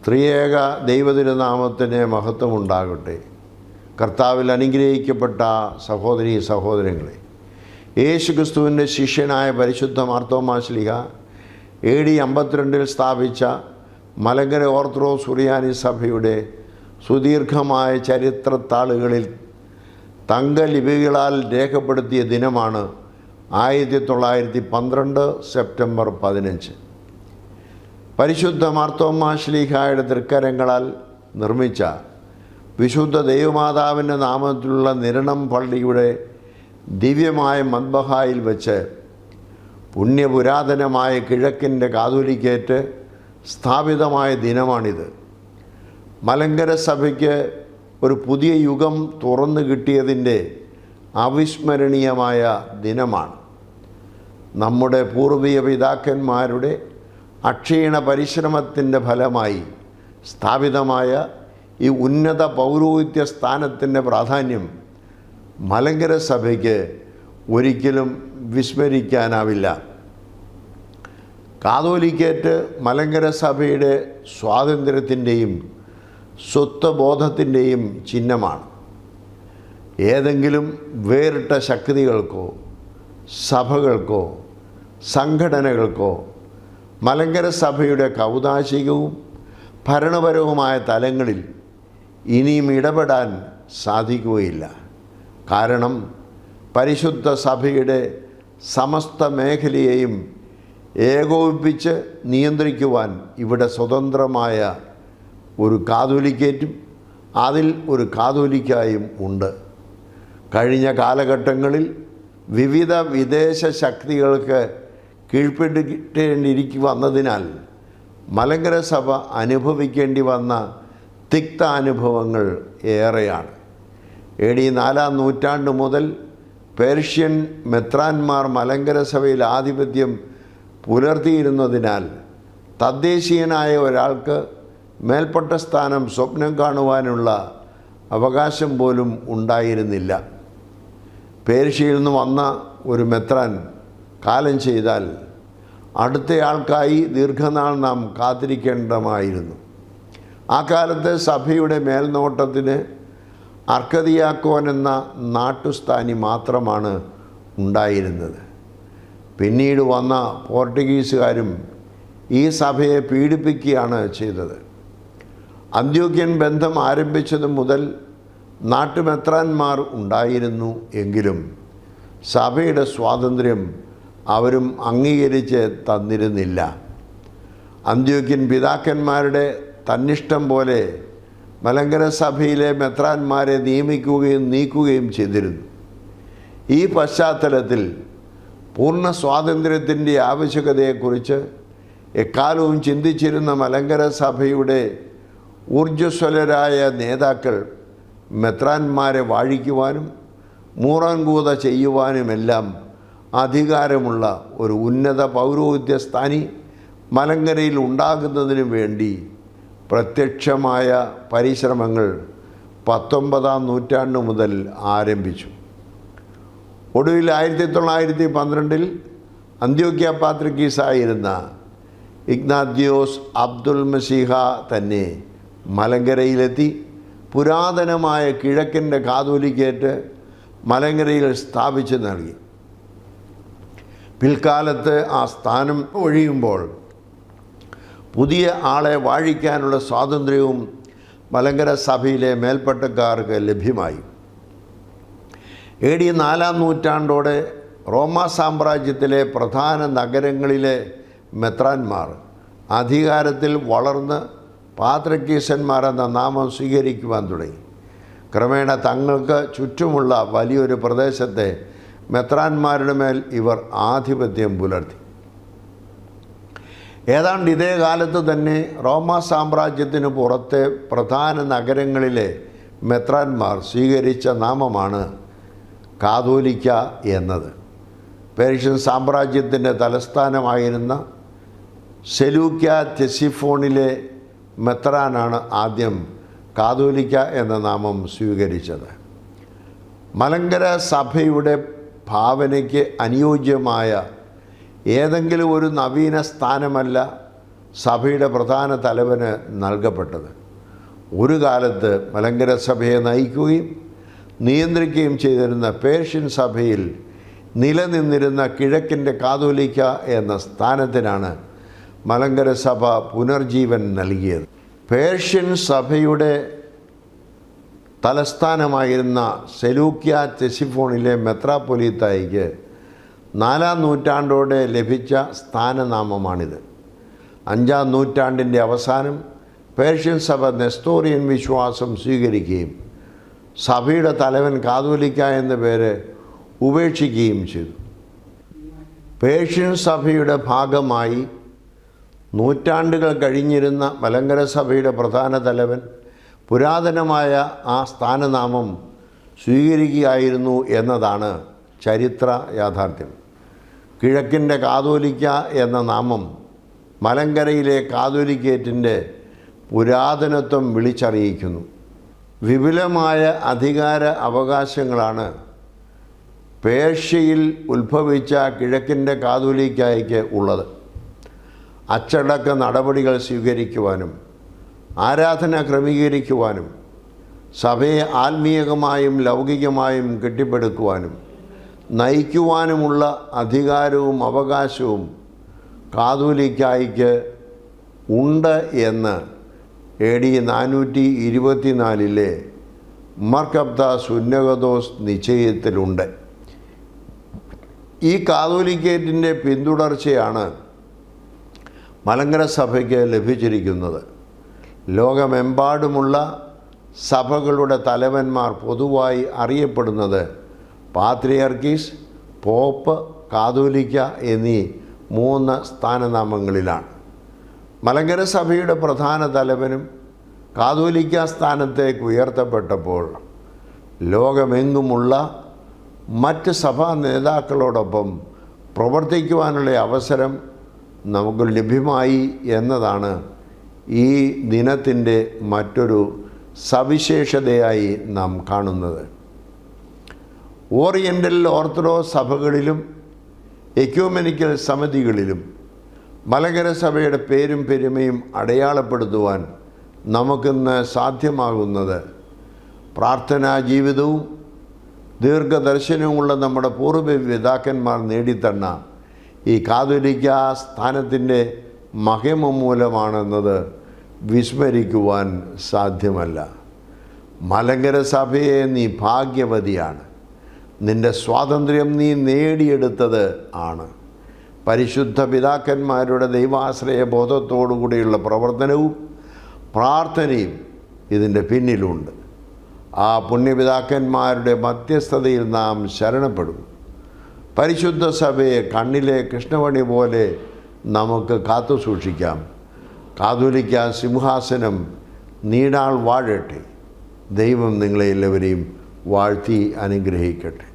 ത്രിയേക ദൈവതിരുനാമത്തിന് മഹത്വമുണ്ടാകട്ടെ. കർത്താവിൽ അനുഗ്രഹിക്കപ്പെട്ട സഹോദരീ സഹോദരങ്ങളെ, യേശുക്രിസ്തുവിൻ്റെ ശിഷ്യനായ പരിശുദ്ധ മാർത്തോമാ ശ്ലീഹ AD 52 സ്ഥാപിച്ച മലങ്കര ഓർത്തഡോക്സ് സുറിയാനി സഭയുടെ സുദീർഘമായ ചരിത്രത്താളുകളിൽ തങ്കലിപികളാൽ രേഖപ്പെടുത്തിയ ദിനമാണ് 1912 സെപ്റ്റംബർ 15. പരിശുദ്ധ മാർത്തോമാ ശ്ലീഹായുടെ തൃക്കരങ്ങളാൽ നിർമ്മിച്ച വിശുദ്ധ ദൈവമാതാവിൻ്റെ നാമത്തിലുള്ള നിരണം പള്ളിയുടെ ദിവ്യമായ മദ്ബഹായിൽ വെച്ച് പുണ്യപുരാതനമായ കിഴക്കിൻ്റെ കാതോലിക്കേറ്റ് സ്ഥാപിതമായ ദിനമാണിത്. മലങ്കര സഭയ്ക്ക് ഒരു പുതിയ യുഗം തുറന്നു കിട്ടിയതിൻ്റെ അവിസ്മരണീയമായ ദിനമാണ്. നമ്മുടെ പൂർവീയ പിതാക്കന്മാരുടെ അക്ഷീണ പരിശ്രമത്തിൻ്റെ ഫലമായി സ്ഥാപിതമായ ഈ ഉന്നത പൗരോഹിത്യ സ്ഥാനത്തിൻ്റെ പ്രാധാന്യം മലങ്കര സഭയ്ക്ക് ഒരിക്കലും വിസ്മരിക്കാനാവില്ല. കാതോലിക്കേറ്റ് മലങ്കര സഭയുടെ സ്വാതന്ത്ര്യത്തിൻ്റെയും സ്വത്വബോധത്തിൻ്റെയും ചിഹ്നമാണ്. ഏതെങ്കിലും വേറിട്ട ശക്തികൾക്കോ സഭകൾക്കോ സംഘടനകൾക്കോ മലങ്കര സഭയുടെ കൗദാശികവും ഭരണപരവുമായ തലങ്ങളിൽ ഇനിയും ഇടപെടാൻ സാധിക്കുകയില്ല. കാരണം പരിശുദ്ധ സഭയുടെ സമസ്ത മേഖലയെയും ഏകോപിപ്പിച്ച് നിയന്ത്രിക്കുവാൻ ഇവിടെ സ്വതന്ത്രമായ ഒരു കാതോലിക്കേറ്റും അതിൽ ഒരു കാതോലിക്കായും ഉണ്ട്. കഴിഞ്ഞ കാലഘട്ടങ്ങളിൽ വിവിധ വിദേശ ശക്തികൾക്ക് കീഴ്പ്പെട്ടിരിക്കേണ്ടി വന്നതിനാൽ മലങ്കര സഭ അനുഭവിക്കേണ്ടി വന്ന തിക്താനുഭവങ്ങൾ ഏറെയാണ്. AD 4-ാം നൂറ്റാണ്ട് മുതൽ പേർഷ്യൻ മെത്രാന്മാർ മലങ്കര സഭയിൽ ആധിപത്യം പുലർത്തിയിരുന്നതിനാൽ തദ്ദേശീയനായ ഒരാൾക്ക് മേൽപ്പെട്ട സ്ഥാനം സ്വപ്നം കാണുവാനുള്ള അവകാശം പോലും ഉണ്ടായിരുന്നില്ല. പേർഷ്യയിൽ നിന്ന് വന്ന ഒരു മെത്രാൻ കാലം ചെയ്താൽ അടുത്തയാൾക്കായി ദീർഘനാൾ നാം കാത്തിരിക്കേണ്ടതായിരുന്നു. ആ കാലത്ത് സഭയുടെ മേൽനോട്ടത്തിന് അർക്കദിയാക്കോൻ എന്ന നാട്ടുസ്ഥാനി മാത്രമാണ് ഉണ്ടായിരുന്നത്. പിന്നീട് വന്ന പോർട്ടുഗീസുകാരും ഈ സഭയെ പീഡിപ്പിക്കുകയാണ് ചെയ്തത്. അന്ത്യോക്യൻ ബന്ധം ആരംഭിച്ചത് മുതൽ നാട്ടുമെത്രാന്മാർ ഉണ്ടായിരുന്നു എങ്കിലും സഭയുടെ സ്വാതന്ത്ര്യം അവരും അംഗീകരിച്ച് തന്നിരുന്നില്ല. അന്ത്യോക്യൻ പിതാക്കന്മാരുടെ തന്നിഷ്ടം പോലെ മലങ്കര സഭയിലെ മെത്രാന്മാരെ നിയമിക്കുകയും നീക്കുകയും ചെയ്തിരുന്നു. ഈ പശ്ചാത്തലത്തിൽ പൂർണ്ണ സ്വാതന്ത്ര്യത്തിൻ്റെ ആവശ്യകതയെക്കുറിച്ച് എക്കാലവും ചിന്തിച്ചിരുന്ന മലങ്കര സഭയുടെ ഊർജ്ജസ്വലരായ നേതാക്കൾ മെത്രാന്മാരെ വാഴിക്കുവാനും മൂറൻകൂത ചെയ്യുവാനുമെല്ലാം അധികാരമുള്ള ഒരു ഉന്നത പൗരോഹിത്യ സ്ഥാനി മലങ്കരയിൽ ഉണ്ടാകുന്നതിനു വേണ്ടി പ്രത്യക്ഷമായ പരിശ്രമങ്ങൾ 19-ാം നൂറ്റാണ്ട് മുതൽ ആരംഭിച്ചു. ഒടുവിൽ 1912 അന്ത്യോക്യ പാത്രിക്കീസായിരുന്ന ഇഗ്നാത്യോസ് അബ്ദുൽ മസീഹ തന്നെ മലങ്കരയിലെത്തി പുരാതനമായ കിഴക്കിൻ്റെ കാതോലിക്കേറ്റ് മലങ്കരയിൽ സ്ഥാപിച്ചു നൽകി. പിൽക്കാലത്ത് ആ സ്ഥാനം ഒഴിയുമ്പോൾ പുതിയ ആളെ വാഴിക്കാനുള്ള സ്വാതന്ത്ര്യവും മലങ്കര സഭയിലെ മേൽപ്പട്ടക്കാർക്ക് ലഭ്യമായി. AD 4-ാം നൂറ്റാണ്ടോടെ റോമാ സാമ്രാജ്യത്തിലെ പ്രധാന നഗരങ്ങളിലെ മെത്രാന്മാർ അധികാരത്തിൽ വളർന്ന് പാത്രിക്കീസന്മാരെന്ന നാമം സ്വീകരിക്കുവാൻ തുടങ്ങി. ക്രമേണ തങ്ങൾക്ക് ചുറ്റുമുള്ള വലിയൊരു പ്രദേശത്തെ മെത്രാന്മാരുടെ മേൽ ഇവർ ആധിപത്യം പുലർത്തി. ഏതാണ്ട് ഇതേ കാലത്ത് തന്നെ റോമാ സാമ്രാജ്യത്തിന് പുറത്തെ പ്രധാന നഗരങ്ങളിലെ മെത്രാന്മാർ സ്വീകരിച്ച നാമമാണ് കാതോലിക്ക എന്നത്. പേർഷ്യൻ സാമ്രാജ്യത്തിൻ്റെ തലസ്ഥാനമായിരുന്ന സെലൂക്യ ടെസിഫോണിലെ മെത്രാനാണ് ആദ്യം കാതോലിക്ക എന്ന നാമം സ്വീകരിച്ചത്. മലങ്കര സഭയുടെ ഭാവനയ്ക്ക് അനുയോജ്യമായ ഏതെങ്കിലും ഒരു നവീന സ്ഥാനമല്ല സഭയുടെ പ്രധാന തലവന് നൽകപ്പെട്ടത്. ഒരു കാലത്ത് മലങ്കര സഭയെ നയിക്കുകയും നിയന്ത്രിക്കുകയും ചെയ്തിരുന്ന പേർഷ്യൻ സഭയിൽ നിലനിന്നിരുന്ന കിഴക്കിൻ്റെ കാതോലിക്ക എന്ന സ്ഥാനത്തിനാണ് മലങ്കര സഭ പുനർജീവൻ നൽകിയത്. പേർഷ്യൻ സഭയുടെ തലസ്ഥാനമായിരുന്ന സെലൂക്യ ടെസിഫോണിലെ മെത്രാപ്പൊലീത്തായിക്ക് 4-ാം നൂറ്റാണ്ടോടെ ലഭിച്ച സ്ഥാനനാമമാണിത്. 5-ാം നൂറ്റാണ്ടിൻ്റെ അവസാനം പേർഷ്യൻ സഭ നെസ്തോറിയൻ വിശ്വാസം സ്വീകരിക്കുകയും സഭയുടെ തലവൻ കാതോലിക്ക എന്ന പേര് ഉപേക്ഷിക്കുകയും ചെയ്തു. പേർഷ്യൻ സഭയുടെ ഭാഗമായി നൂറ്റാണ്ടുകൾ കഴിഞ്ഞിരുന്ന മലങ്കര സഭയുടെ പ്രധാന തലവൻ പുരാതനമായ ആ സ്ഥാനനാമം സ്വീകരിക്കുകയായിരുന്നു എന്നതാണ് ചരിത്ര യാഥാർത്ഥ്യം. കിഴക്കിൻ്റെ കാതോലിക്ക എന്ന നാമം മലങ്കരയിലെ കാതോലിക്കേറ്റിൻ്റെ പുരാതനത്വം വിളിച്ചറിയിക്കുന്നു. വിപുലമായ അധികാര അവകാശങ്ങളാണ് പേർഷ്യയിൽ ഉത്ഭവിച്ച കിഴക്കിൻ്റെ കാതോലിക്കായ്ക്ക് ഉള്ളത്. അച്ചടക്ക നടപടികൾ സ്വീകരിക്കുവാനും ആരാധന ക്രമീകരിക്കുവാനും സഭയെ ആത്മീയമായും ലൗകികമായും കെട്ടിപ്പടുക്കുവാനും നയിക്കുവാനുമുള്ള അധികാരവും അവകാശവും കാതോലിക്കായ്ക്ക് ഉണ്ട് എന്ന് AD 424 മർക്കബ്ദാസ് ഉന്നഗദോസ് നിശ്ചയത്തിലുണ്ട്. ഈ കാതോലിക്കേറ്റിൻ്റെ പിന്തുടർച്ചയാണ് മലങ്കര സഭയ്ക്ക് ലഭിച്ചിരിക്കുന്നത്. ലോകമെമ്പാടുമുള്ള സഭകളുടെ തലവന്മാർ പൊതുവായി അറിയപ്പെടുന്നത് പാത്രിയർക്കീസ്, പോപ്പ്, കാതോലിക്ക എന്നീ 3 സ്ഥാനനാമങ്ങളിലാണ്. മലങ്കര സഭയുടെ പ്രധാന തലവനും കാതോലിക്ക സ്ഥാനത്തേക്ക് ഉയർത്തപ്പെട്ടപ്പോൾ ലോകമെങ്ങുമുള്ള മറ്റ് സഭാ നേതാക്കളോടൊപ്പം പ്രവർത്തിക്കുവാനുള്ള അവസരം നമുക്ക് ലഭ്യമായി എന്നതാണ് ഈ ദിനത്തിൻ്റെ മറ്റൊരു സവിശേഷതയായി നാം കാണുന്നത്. ഓറിയൻ്റൽ ഓർത്തഡോക്സ് സഭകളിലും എക്യൂമെനിക്കൽ സമിതികളിലും മലങ്കര സഭയുടെ പേരും പെരുമയും അടയാളപ്പെടുത്തുവാൻ നമുക്കിന്ന് സാധ്യമാകുന്നത് പ്രാർത്ഥനാ ജീവിതവും ദീർഘദർശനവുമുള്ള നമ്മുടെ പൂർവ്വ പിതാക്കന്മാർ നേടിത്തന്ന ഈ കാതോലിക്ക സ്ഥാനത്തിൻ്റെ മഹിമ മൂലമാണെന്നത് വിസ്മരിക്കുവാൻ സാധ്യമല്ല. മലങ്കര സഭയെ നീ ഭാഗ്യവതിയാണ്. നിൻ്റെ സ്വാതന്ത്ര്യം നീ നേടിയെടുത്തത് ആണ്. പരിശുദ്ധ പിതാക്കന്മാരുടെ ദൈവാശ്രയ ബോധത്തോടുകൂടിയുള്ള പ്രവർത്തനവും പ്രാർത്ഥനയും ഇതിൻ്റെ പിന്നിലുണ്ട്. ആ പുണ്യപിതാക്കന്മാരുടെ മധ്യസ്ഥതയിൽ നാം ശരണപ്പെടും. പരിശുദ്ധ സഭയെ കണ്ണിലെ കൃഷ്ണമണി പോലെ നമുക്ക് കാത്തു സൂക്ഷിക്കാം. കാതോലിക്ക സിംഹാസനം നീണാൾ വാഴട്ടെ. ദൈവം നിങ്ങളെ എല്ലാവരെയും വാഴ്ത്തി അനുഗ്രഹിക്കട്ടെ.